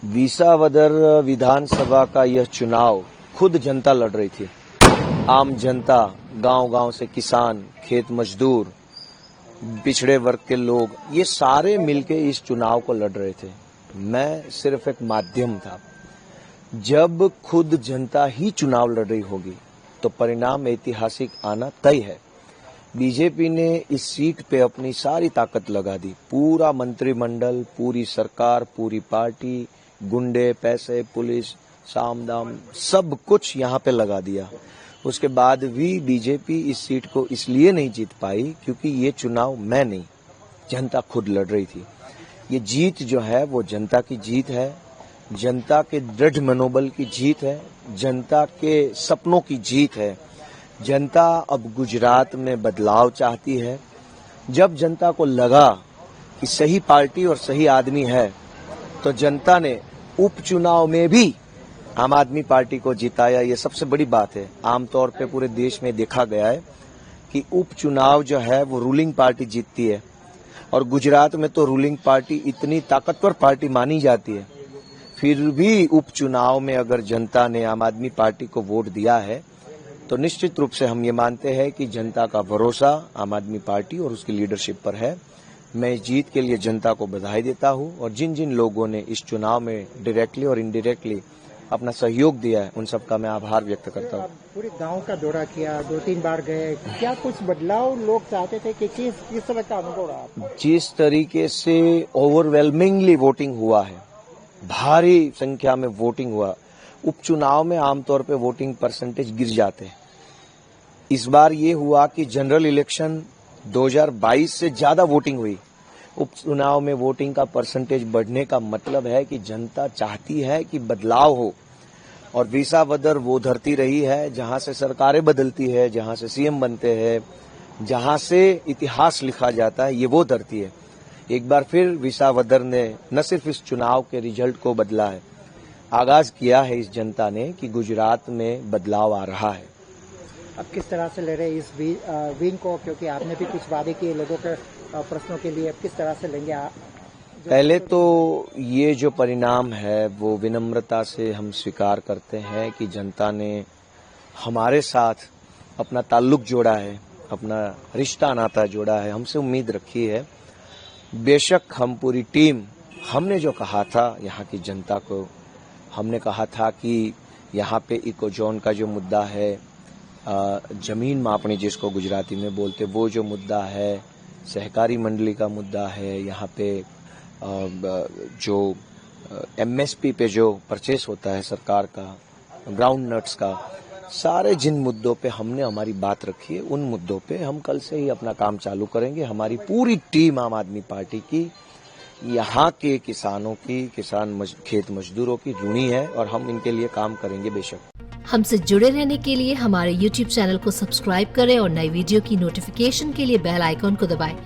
विसावदर विधानसभा का यह चुनाव खुद जनता लड़ रही थी। आम जनता, गांव-गांव से किसान, खेत मजदूर, पिछड़े वर्ग के लोग, ये सारे मिलके इस चुनाव को लड़ रहे थे। मैं सिर्फ एक माध्यम था। जब खुद जनता ही चुनाव लड़ रही होगी तो परिणाम ऐतिहासिक आना तय है। बीजेपी ने इस सीट पे अपनी सारी ताकत लगा दी। पूरा मंत्रिमंडल, पूरी सरकार, पूरी पार्टी, गुंडे, पैसे, पुलिस, साम दाम, सब कुछ यहाँ पे लगा दिया। उसके बाद भी बीजेपी इस सीट को इसलिए नहीं जीत पाई क्योंकि ये चुनाव मैं नहीं, जनता खुद लड़ रही थी। ये जीत जो है वो जनता की जीत है, जनता के दृढ़ मनोबल की जीत है, जनता के सपनों की जीत है। जनता अब गुजरात में बदलाव चाहती है। जब जनता को लगा कि सही पार्टी और सही आदमी है तो जनता ने उपचुनाव में भी आम आदमी पार्टी को जिताया। ये सबसे बड़ी बात है। आमतौर पे पूरे देश में देखा गया है कि उपचुनाव जो है वो रूलिंग पार्टी जीतती है और गुजरात में तो रूलिंग पार्टी इतनी ताकतवर पार्टी मानी जाती है। फिर भी उपचुनाव में अगर जनता ने आम आदमी पार्टी को वोट दिया है तो निश्चित रूप से हम ये मानते हैं कि जनता का भरोसा आम आदमी पार्टी और उसकी लीडरशिप पर है। मैं इस जीत के लिए जनता को बधाई देता हूं और जिन जिन लोगों ने इस चुनाव में डायरेक्टली और इनडायरेक्टली अपना सहयोग दिया है उन सबका मैं आभार व्यक्त करता हूं। पूरे गांव का दौरा किया, 2-3 बार गए, क्या कुछ बदलाव लोग चाहते थे कि किस तरह का अनुभव रहा? जिस तरीके से ओवरवेलमिंगली वोटिंग हुआ है, भारी संख्या में वोटिंग हुआ। उपचुनाव में आमतौर पे वोटिंग परसेंटेज गिर जाते हैं। इस बार ये हुआ कि जनरल इलेक्शन 2022 से ज्यादा वोटिंग हुई। उपचुनाव में वोटिंग का परसेंटेज बढ़ने का मतलब है कि जनता चाहती है कि बदलाव हो और विसावदर वो धरती रही है जहां से सरकारें बदलती है, जहां से सीएम बनते हैं, जहां से इतिहास लिखा जाता है। ये वो धरती है। एक बार फिर विसावदर ने न सिर्फ इस चुनाव के रिजल्ट को बदला है, आगाज किया है इस जनता ने कि गुजरात में बदलाव आ रहा है। अब किस तरह से ले रहे इस विन को, क्योंकि आपने भी कुछ वादे किए लोगों के प्रश्नों के लिए, अब किस तरह से लेंगे आप? पहले तो ये जो परिणाम है वो विनम्रता से हम स्वीकार करते हैं कि जनता ने हमारे साथ अपना ताल्लुक जोड़ा है, अपना रिश्ता नाता जोड़ा है, हमसे उम्मीद रखी है। बेशक हम पूरी टीम, हमने जो कहा था यहाँ की जनता को, हमने कहा था कि यहाँ पे इको जोन का जो मुद्दा है, जमीन मापनी जिसको गुजराती में बोलते, वो जो मुद्दा है, सहकारी मंडली का मुद्दा है, यहाँ पे जो एमएसपी पे जो परचेस होता है सरकार का, ग्राउंड नट्स का, सारे जिन मुद्दों पे हमने हमारी बात रखी है उन मुद्दों पे हम कल से ही अपना काम चालू करेंगे। हमारी पूरी टीम आम आदमी पार्टी की यहाँ के किसानों की, खेत मजदूरों की ऋणी है और हम इनके लिए काम करेंगे बेशक। हमसे जुड़े रहने के लिए हमारे YouTube चैनल को सब्सक्राइब करें और नई वीडियो की नोटिफिकेशन के लिए बेल आइकॉन को दबाएं।